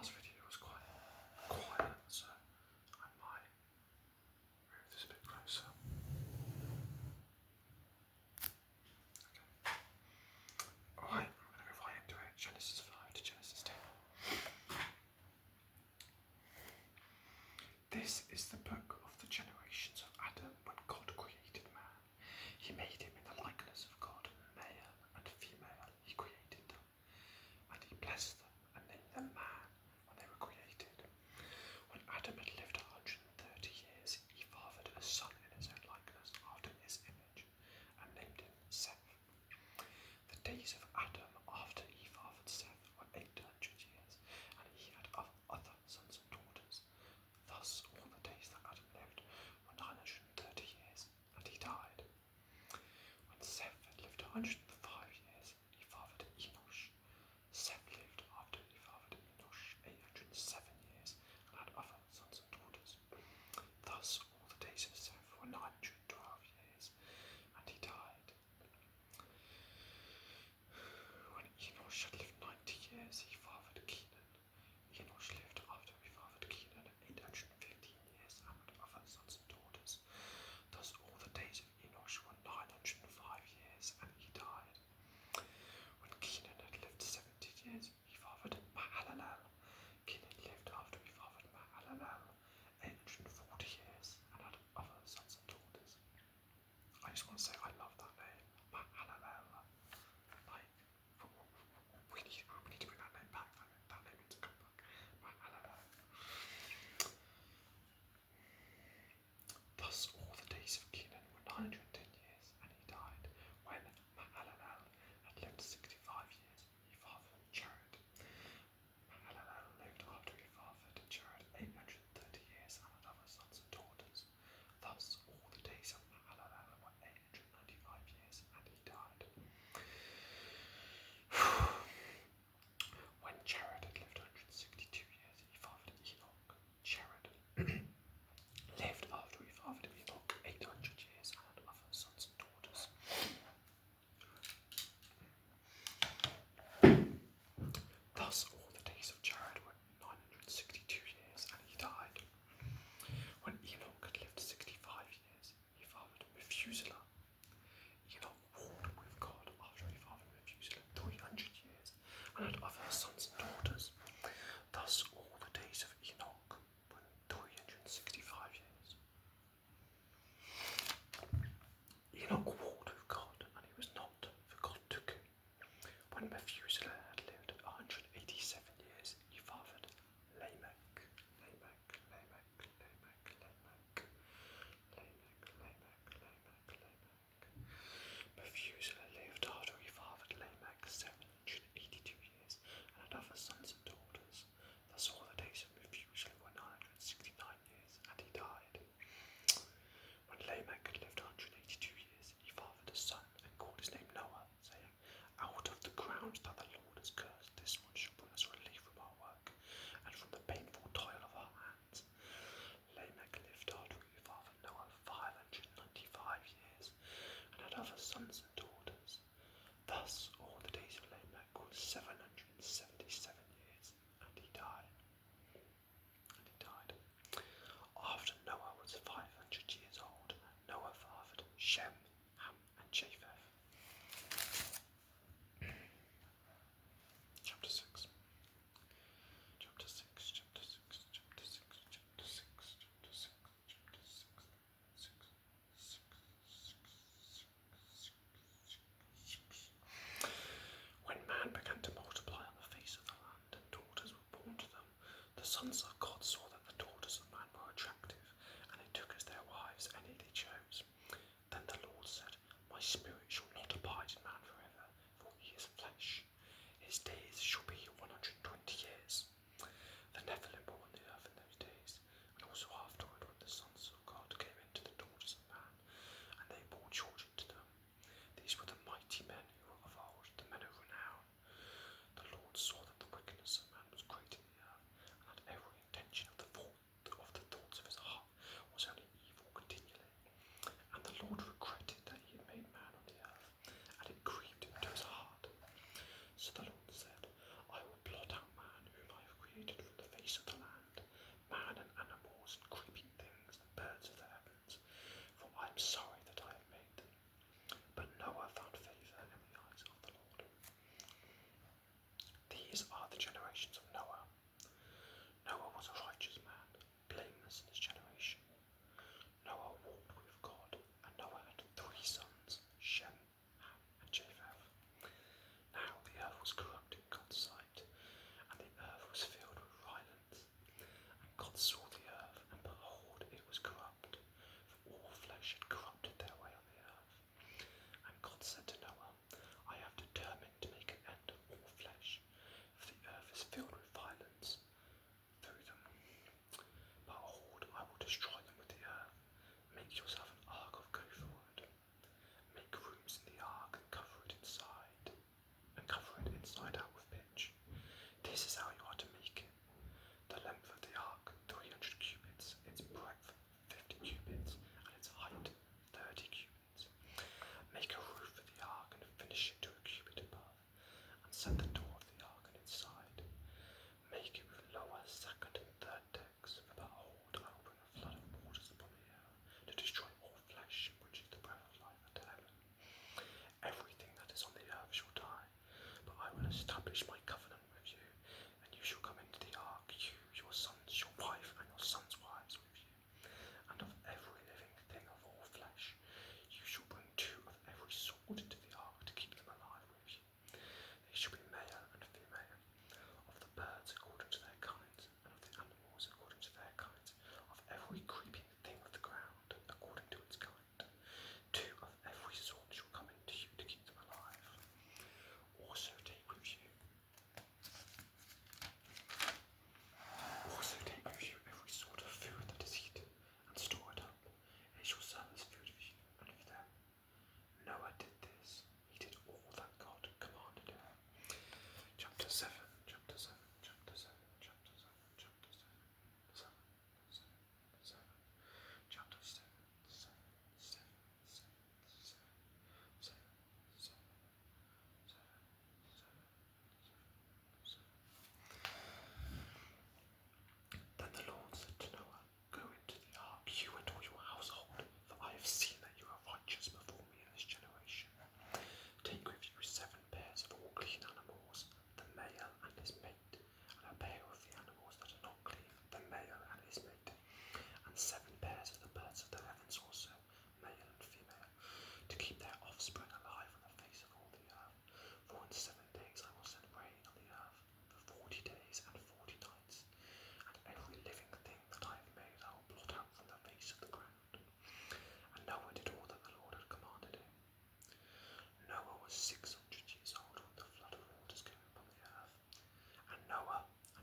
last video was quite quiet, so I might move this a bit closer. Okay. Alright, I'm going to go right into it. Genesis 5 to Genesis 10. This is the book of the generations of Adam when God created man. He made him in the likeness of God, male and female he created them. And he blessed them and named them man when they were created. When Adam had lived 130 years, he fathered a son in his own likeness after his image, and named him Seth. The days of Adam after he fathered Seth were 800 years, and he had other sons and daughters. Thus all the days that Adam lived were 930 years, and he died. When Seth had lived 105 years, he fathered Enosh. Seth lived after he fathered Enosh 807 years, and had other sons and daughters. Thus all the days of Seth were 912 years, and he died. When Enosh had lived 90 years, he fathered Kenan. Enosh lived after he fathered Kenan 815 years, and had other sons and daughters. Thus all the days of Enosh were 905 years, and he died. When Kenan had lived 70 years, he fathered Mahalalel. Kenan lived after he fathered Mahalalel 840 years, and had other sons and daughters. I just want to say I love that name, Mahalalel. Like, we need to bring that name back. That name needs to come back. Mahalalel. Thus all the days of Kenan were 910 years, and he died. When Mahalalel had lived 65 years, he fathered Jared. Mahalalel lived after he fathered Jared 830 years, and had other sons and daughters. Thus all the days of Mahalalel were 895 years, and he died. When Jared had lived 162 years, he fathered Enoch. Jared lived after he fathered Enoch 800 years, and had other sons and daughters. Thus all the days of Jared were 962 years, and he died. When Enoch had lived 65 years, he fathered Methuselah. Enoch walked with God after he fathered Methuselah 300 years, and had other sons and daughters. Thus all the days of Enoch were 365 years. Enoch walked with God, and he was not, for God took him. When Methuselah had lived 187 years, he fathered Lamech. Methuselah lived after he fathered Lamech 782 years, and had other sons and daughters. Thus all the days of Methuselah were 969 years, and he died. When Lamech had lived 182 years, he fathered a son, and called his name Noah, saying, Out of the ground that the Lord has cursed, this one shall bring us relief from our work, and from the painful toil of our hands. Lamech lived after he fathered Noah 595 years, and had other sons and daughters. Thus all the days of Lamech were 777 years, and he died. After Noah was 500 years old, Noah fathered Shem, Ham, and Japheth. Chapter 6. When man began to multiply on the face of the land, and daughters were born to them, the sons of God saw that the daughters of man were attractive, and they took as their wives any they chose. Then the Lord said, My spirit shall not abide in man forever, for he is flesh. His days shall be 120 years. The Nephilim were on the earth in those days, and also afterward when the sons of God came into the daughters of man, and they bore children to them. These were the mighty men who were of old, the men of renown. The Lord saw that the wickedness of man was great in the earth, and that every intention of the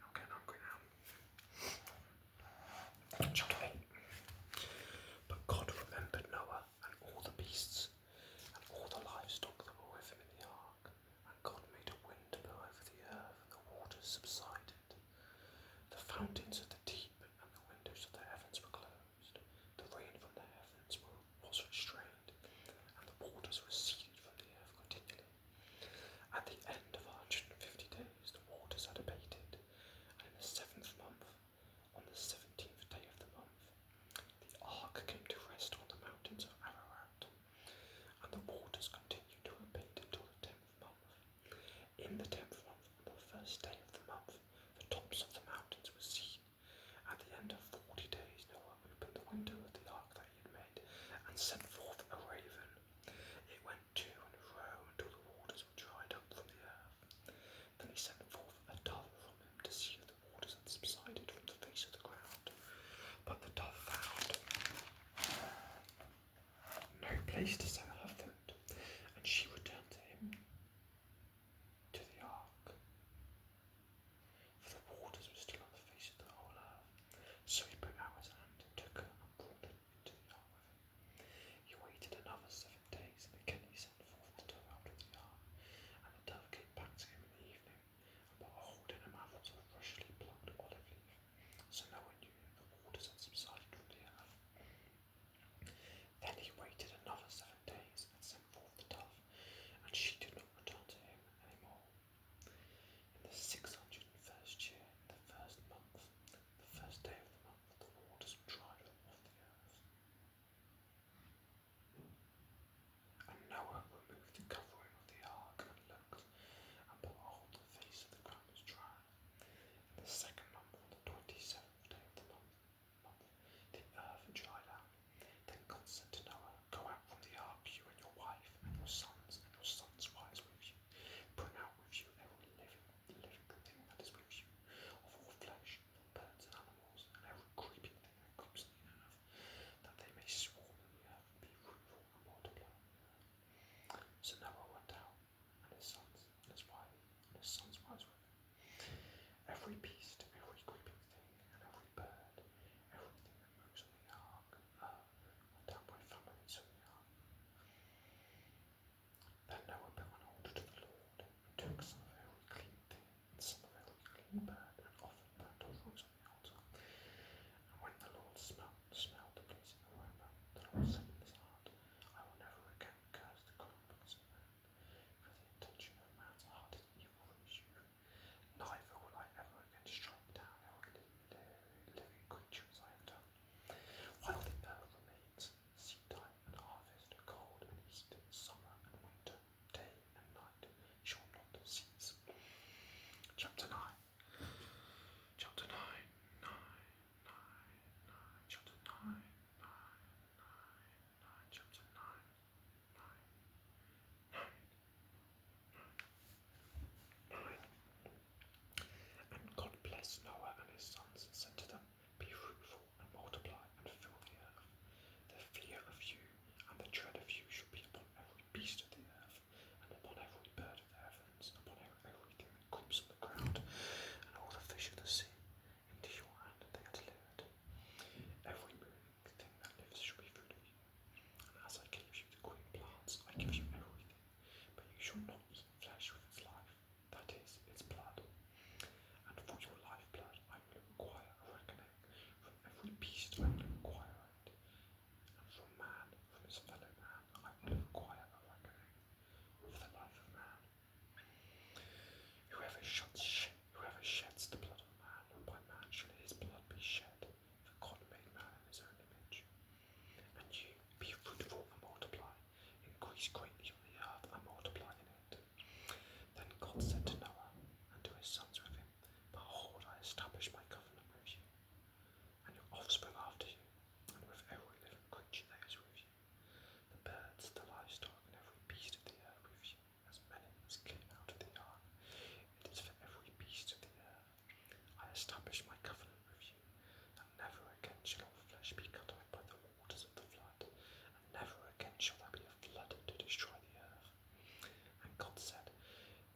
I'm getting hungry now. Chapter 8. But God remembered Noah and all the beasts and all the livestock that were with him in the ark. And God made a wind to blow over the earth, and the waters subsided. The fountains of the deep and the windows of the heavens were closed. The rain from the heavens was restrained, and the waters receded from the earth continually. At the end of 150 days, the waters had abated, and in the 7th month, on the 17th day of the month, the ark came to rest on the mountains of Ararat, and the waters continued to abate until the 10th month. In the 10th month, on the first day of the month, the tops of the mountains every beast, every creeping thing, and every bird, everything that moves on the ark, went down by families from the ark. Then Noah built an altar to the Lord, and took some of every clean thing, and some of every clean bird, and offered burnt offerings on the altar. And when the Lord smelled the pleasing aroma, the Lord said in his heart, I will never again curse the ground because of man, for the intention of man's heart is evil from his youth. Neither will I ever again strike down every living creature as I have done. While the earth remains, seed time and harvest, cold and heat, summer and winter, day and night shall not cease. Chapter 9. Chapter 9, 9, 9, 9, chapter 9, 9, 9, 9, chapter 9, 9, 9, 9. And God blessed Noah and his sons and said to them, be fruitful and multiply and fill the earth. The fear of you and the dread of you shall be upon every beast of the earth, and upon every bird of the heavens, upon everything that creeps on the ground, and all the fish of the sea. Into your hand they are delivered. Every moving thing that lives shall be food of you. And as I gave you the green plants, I give you everything, but you shall not eat flesh with its life, that is, its blood. And for your lifeblood I will require a reckoning. From every beast I will require it, and from man, from his fellow man, I will require a reckoning. For the life of man, whoever sheds the blood of man, by man shall his blood be shed. For God made man in his own image. And you, be fruitful and multiply, increase greatly on the earth and multiply in it. Then God said to Noah and to his sons with him, behold, I establish my covenant with you, and your offspring after you, and with every living creature that is with you, the birds, the livestock, and every beast of the earth with you, as many as came out of the ark. It is for every beast of the earth. I establish my covenant with you, that never again shall all flesh be cut off by the waters of the flood, and never again shall there be a flood to destroy the earth. And God said,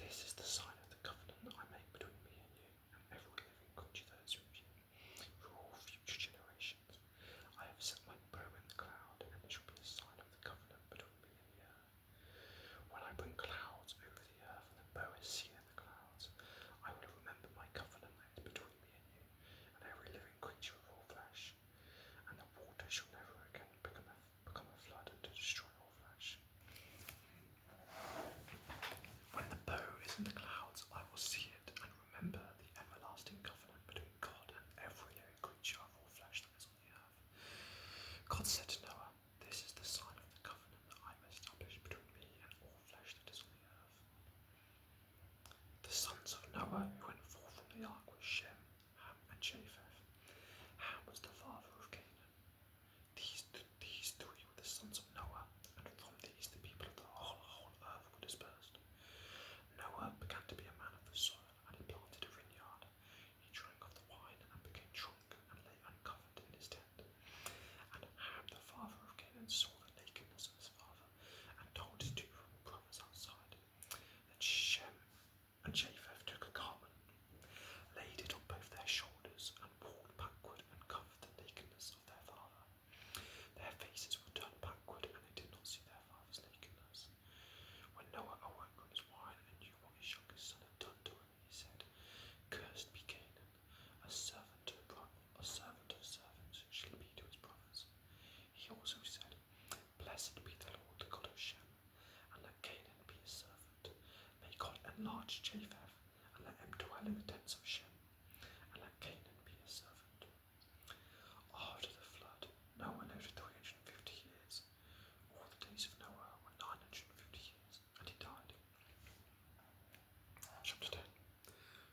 this is the sign of the covenant that I make between me and you, and every living creature that is with you, for all future generations. I have set my bow in the cloud, and it shall be a sign of the covenant between me and the earth. When I bring clouds over the earth, and the bow is seen in the clouds, I will remember my covenant that is between me and you, and every living creature of all flesh. And the water shall never again become a flood to destroy all flesh. When the bow is in the clouds, I will see it, and remember the everlasting covenant between God and every living creature of all flesh that is on the earth. God said to Noah, this is the sign of the covenant that I will establish between me and all flesh that is on the earth. The sons of Noah who went forth from the ark were Shem, Ham, and Japheth. Ham was the father of Canaan. These three were the sons of Noah, and from these the people of the whole earth were dispersed. Noah began to be a man of the soil, and he planted a vineyard. He drank of the wine and became drunk, and lay uncovered in his tent. And Ham, the father of Canaan, saw the nakedness of his father, and told his two brothers outside. Then Shem and Japheth took a garment, laid it on both their shoulders, and walked backward and covered the nakedness of their father. Their faces were turned backward, and they did not see their father's nakedness. When Noah awoke from his wine and knew what his youngest son had done to him, he said, cursed be Canaan, a servant of servants shall he be to his brothers. He also said, blessed be the Lord, the God of Shem, and let Canaan be his servant. May God enlarge Japheth, and let him dwell in the tents of Shem, and let Canaan be his servant. After the flood, Noah lived 350 years. All the days of Noah were 950 years, and he died. Chapter 10.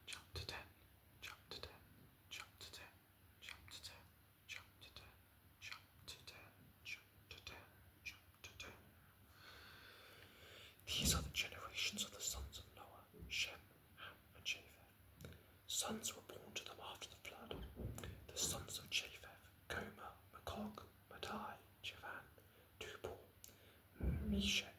Chapter 10. Chapter 10. Chapter 10. Chapter 10. Chapter 10. Chapter 10. Chapter 10. Chapter 10. These are the generations of the sons of Noah, Shem, Ham, and Japheth. Sons were born to them after the flood. The sons of Japheth, Gomer, Magog, Madai, Javan, Tubal, Meshech,